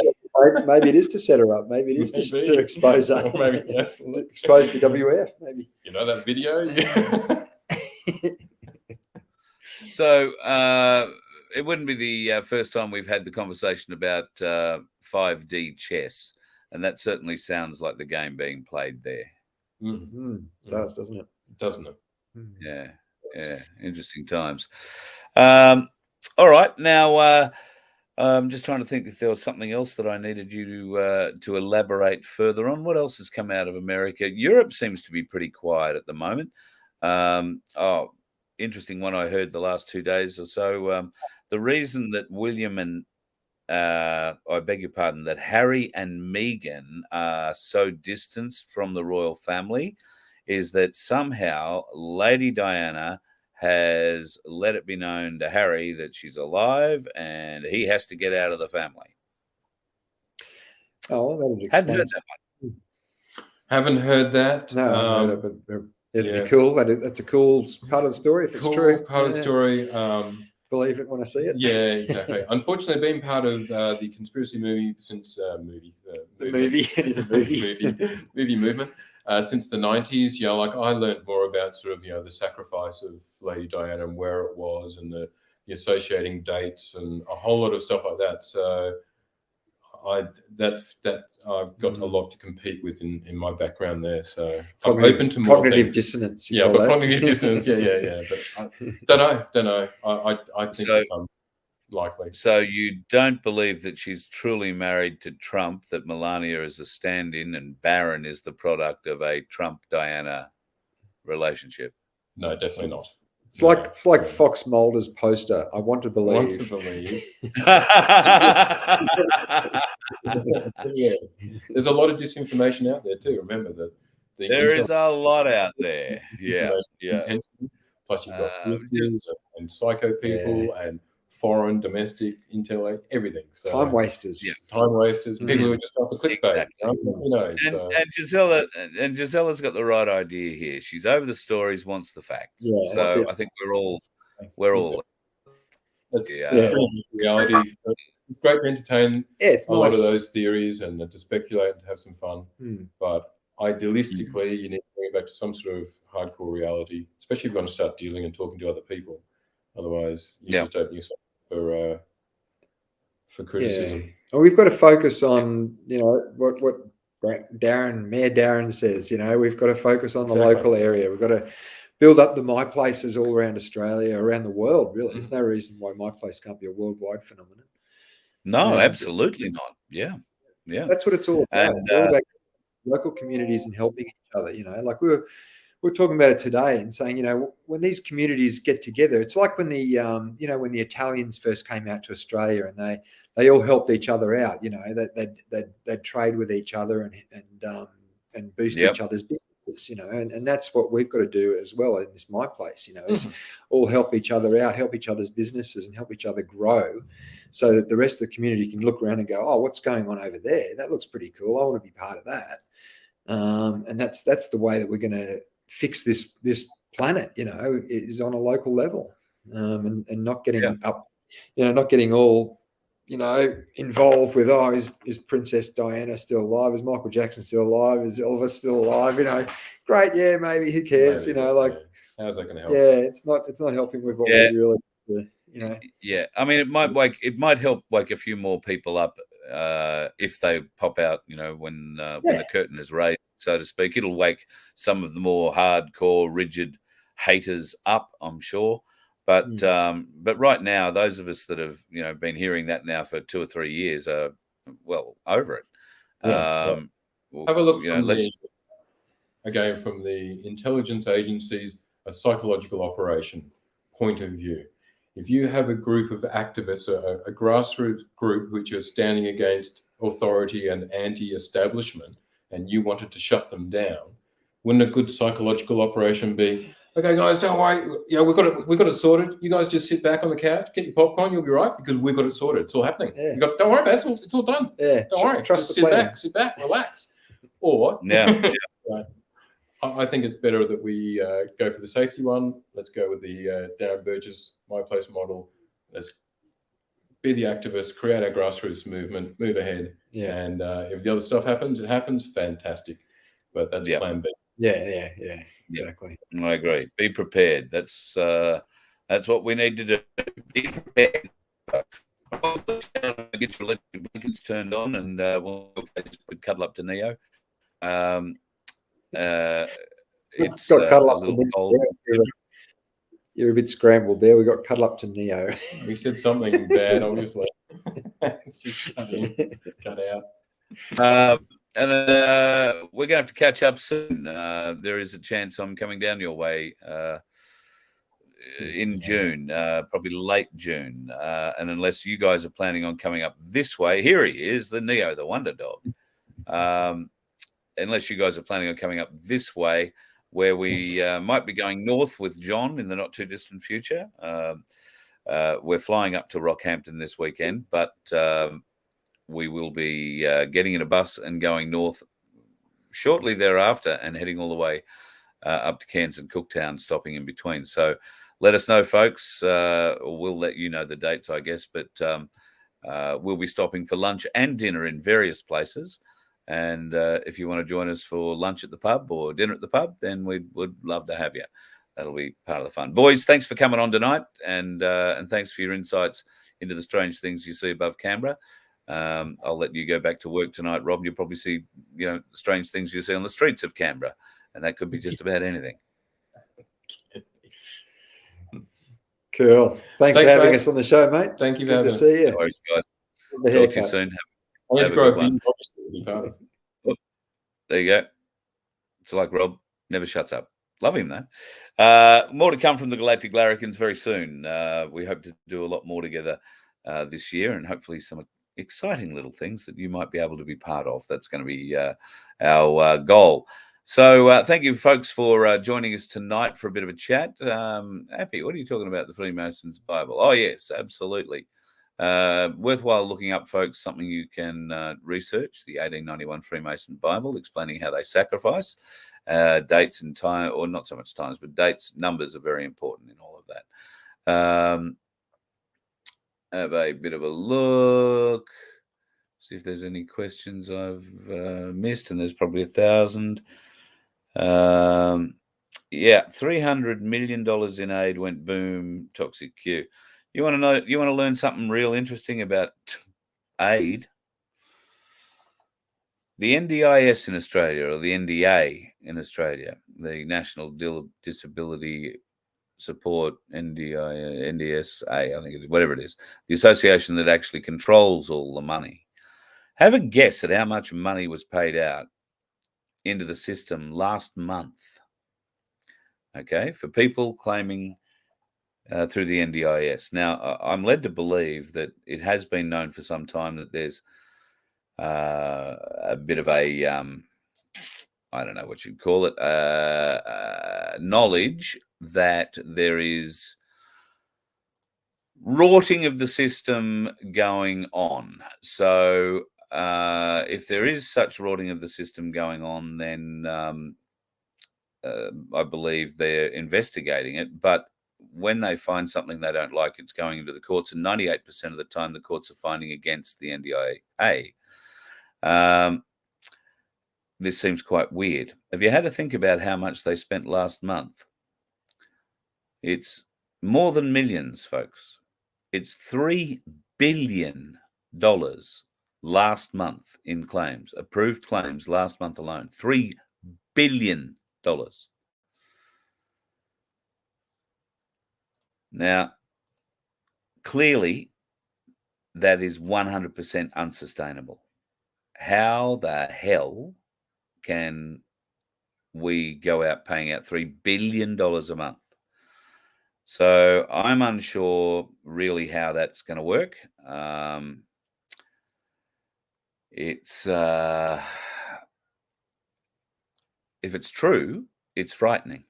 Maybe it is to set her up. Maybe it is to expose her. Or maybe yes. Expose the WF. Maybe. You know that video? So it wouldn't be the first time we've had the conversation about 5D chess, and that certainly sounds like the game being played there. It does, doesn't it? Doesn't it? Yeah. Interesting times. All right, now I'm just trying to think if there was something else that I needed you to elaborate further on. What else has come out of America? Europe seems to be pretty quiet at the moment. Interesting one I heard the last 2 days or so. The reason that William and I beg your pardon, that Harry and Meghan are so distanced from the royal family is that somehow Lady Diana has let it be known to Harry that she's alive and he has to get out of the family. Oh, that would Hadn't explain. heard that one. Haven't heard that. No, but it'd be cool. That's a cool part of the story if it's true. Part of the story. Believe it when I see it. Yeah, exactly. Unfortunately, being part of the conspiracy movie since Movie. It is a movie. movie movement since the 90s. Yeah, like I learned more about sort of the sacrifice of Lady Diana and where it was, and the associating dates and a whole lot of stuff like that. So I've got a lot to compete with in my background there. So I'm open to more cognitive things. dissonance. Yeah, but cognitive dissonance. Yeah. But I don't know. I think it's unlikely. So you don't believe that she's truly married to Trump, that Melania is a stand-in and Barron is the product of a Trump-Diana relationship? No, definitely not. It's like Fox Mulder's poster. I want to believe. Yeah. There's a lot of disinformation out there too. Remember that there is a lot out there. Yeah. Intensity. Plus you've got and psycho people and foreign, domestic, intel, everything. So, time wasters. Yeah. Time wasters. People who are just after clickbait. Exactly. And Gisella's got the right idea here. She's over the stories, wants the facts. Yeah, so I think we're all. That's reality. It's great to entertain it's a lot of those theories and to speculate and have some fun. But idealistically, you need to bring it back to some sort of hardcore reality, especially if you're going to start dealing and talking to other people. Otherwise, you just open yourself for criticism. Yeah. Well, we've got to focus on what Mayor Darren says. We've got to focus on the local area. We've got to build up the My Places all around Australia, around the world. Really, there's no reason why My Place can't be a worldwide phenomenon. No, absolutely not. Yeah. That's what it's all about. It's all about local communities and helping each other. Like we we're talking about it today and saying, when these communities get together, it's like when the when the Italians first came out to Australia and they all helped each other out. They'd trade with each other and boost each other's businesses. And that's what we've got to do as well in this My Place. Is all help each other out, help each other's businesses, and help each other grow, so that the rest of the community can look around and go, oh, what's going on over there? That looks pretty cool. I want to be part of that. And that's the way that we're going to fix this planet. Is on a local level, and not getting up, not getting all involved with, is Princess Diana still alive? Is Michael Jackson still alive? Is Elvis still alive? Great, yeah, maybe. Who cares? Maybe, how's that going to help? Yeah, it's not helping with what we really. Yeah, I mean, it might help wake a few more people up if they pop out. When the curtain is raised, so to speak, it'll wake some of the more hardcore, rigid haters up, I'm sure. But right now, those of us that have been hearing that now for 2 or 3 years are well over it. Have a look from the intelligence agencies, a psychological operation point of view. If you have a group of activists, a grassroots group which are standing against authority and anti-establishment, and you wanted to shut them down, wouldn't a good psychological operation be, okay, guys, don't worry, we've got it sorted. You guys just sit back on the couch, get your popcorn, you'll be right, because we've got it sorted. It's all happening. Yeah. Don't worry about it. It's all done. Yeah. Don't worry. Trust just the plan. sit back, relax. Or I think it's better that we go for the safety one. Let's go with the Darren Burgess My Place model. Let's be the activists, create our grassroots movement, move ahead. Yeah. And if the other stuff happens, it happens. Fantastic. But that's plan B. Yeah. Exactly. I agree. Be prepared. That's what we need to do. Be prepared. Get your electric blankets turned on, and we'll just cuddle up to Neo. It's got cuddle up a little to cold. You're a bit scrambled there. We got cuddle up to Neo. We said something bad, obviously. It's just cut out. And we're going to have to catch up soon. There is a chance I'm coming down your way in June, probably late June. And unless you guys are planning on coming up this way, here he is, the Neo, the Wonder Dog. Unless you guys are planning on coming up this way, where we might be going north with John in the not too distant future. We're flying up to Rockhampton this weekend, but we will be getting in a bus and going north shortly thereafter and heading all the way up to Cairns and Cooktown, stopping in between. So let us know, folks. We'll let you know the dates, I guess, but we'll be stopping for lunch and dinner in various places. And if you want to join us for lunch at the pub or dinner at the pub, then we would love to have you. That'll be part of the fun. Boys, thanks for coming on tonight, and thanks for your insights into the strange things you see above Canberra. I'll let you go back to work tonight, Rob. You'll probably see, strange things you see on the streets of Canberra, and that could be just about anything. Cool. Thanks for having us on the show, mate. Thank you. Good to see you. No worries, guys. Talk to you soon. Have a good one. There you go. It's like Rob never shuts up. Love him, though. More to come from the Galactic Larrikins very soon. We hope to do a lot more together this year, and hopefully some exciting little things that you might be able to be part of. That's going to be our goal. So thank you, folks, for joining us tonight for a bit of a chat. Happy, what are you talking about, the Freemasons Bible? Oh, yes, absolutely. Worthwhile looking up, folks, something you can research, the 1891 Freemason Bible, explaining how they sacrifice. Dates and time, or not so much times, but dates, numbers are very important in all of that. Have a bit of a look, see if there's any questions I've missed, and there's probably 1,000. $300 million in aid went boom, Toxic Q. You want to learn something real interesting about aid? The NDIS in Australia, or the NDA in Australia, the National Disability Support, NDSA, I think it is, whatever it is, the association that actually controls all the money. Have a guess at how much money was paid out into the system last month. okay, for people claiming through the NDIS. Now, I'm led to believe that it has been known for some time that there's a bit of a, I don't know what you'd call it, knowledge that there is rorting of the system going on. So if there is such rorting of the system going on, then I believe they're investigating it. But when they find something they don't like, it's going into the courts, and 98% of the time the courts are finding against the NDIA. This seems quite weird. Have you had to think about how much they spent last month? It's more than millions, folks. It's $3 billion last month in claims, approved claims last month alone. $3 billion. Now, clearly, that is 100% unsustainable. How the hell can we go out paying out $3 billion a month? So I'm unsure really how that's going to work. It's if it's true, it's frightening.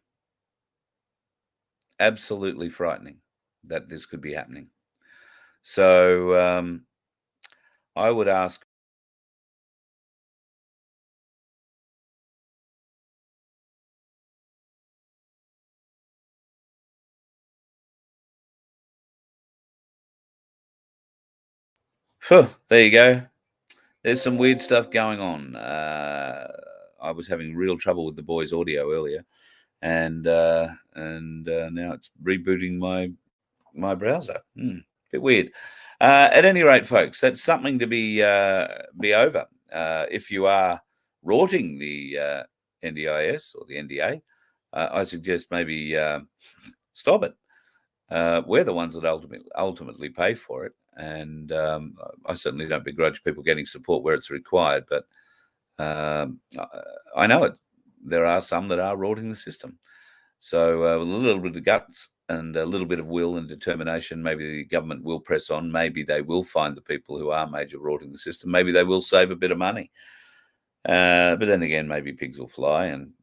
Absolutely frightening that this could be happening. So I would ask there you go. There's some weird stuff going on. I was having real trouble with the boys' audio earlier, and now it's rebooting my browser. Bit weird. At any rate, folks, that's something to be over. If you are rorting the NDIS or the NDA, I suggest maybe stop it. We're the ones that ultimately pay for it. And I certainly don't begrudge people getting support where it's required, but I know it. There are some that are rorting the system. So with a little bit of guts and a little bit of will and determination, maybe the government will press on. Maybe they will find the people who are major rorting the system. Maybe they will save a bit of money. But then again, maybe pigs will fly, and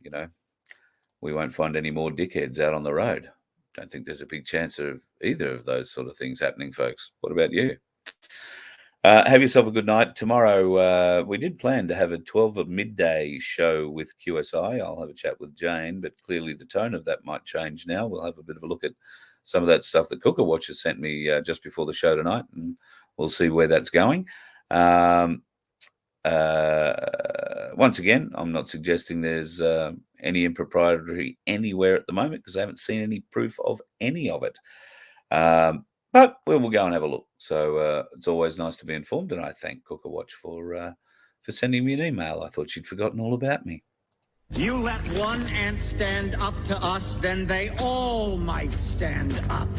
we won't find any more dickheads out on the road. Don't think there's a big chance of either of those sort of things happening, folks. What about you? Have yourself a good night. Tomorrow, we did plan to have a 12 midday show with QSI. I'll have a chat with Jane, but clearly the tone of that might change now. We'll have a bit of a look at some of that stuff that Cooker Watch has sent me just before the show tonight, and we'll see where that's going. Once again, I'm not suggesting there's any impropriety anywhere at the moment, because I haven't seen any proof of any of it. But we will go and have a look. So it's always nice to be informed, and I thank Cooker Watch for sending me an email. I thought she'd forgotten all about me. You let one ant stand up to us, then they all might stand up.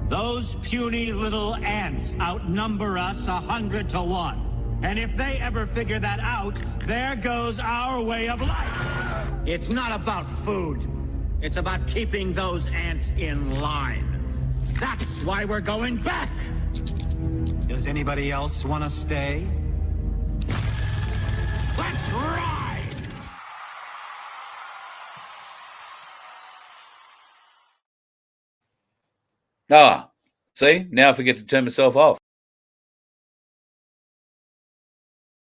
Those puny little ants outnumber us 100 to 1. And if they ever figure that out, there goes our way of life. It's not about food. It's about keeping those ants in line. That's why we're going back. Does anybody else want to stay? Let's ride! See, now I forget to turn myself off.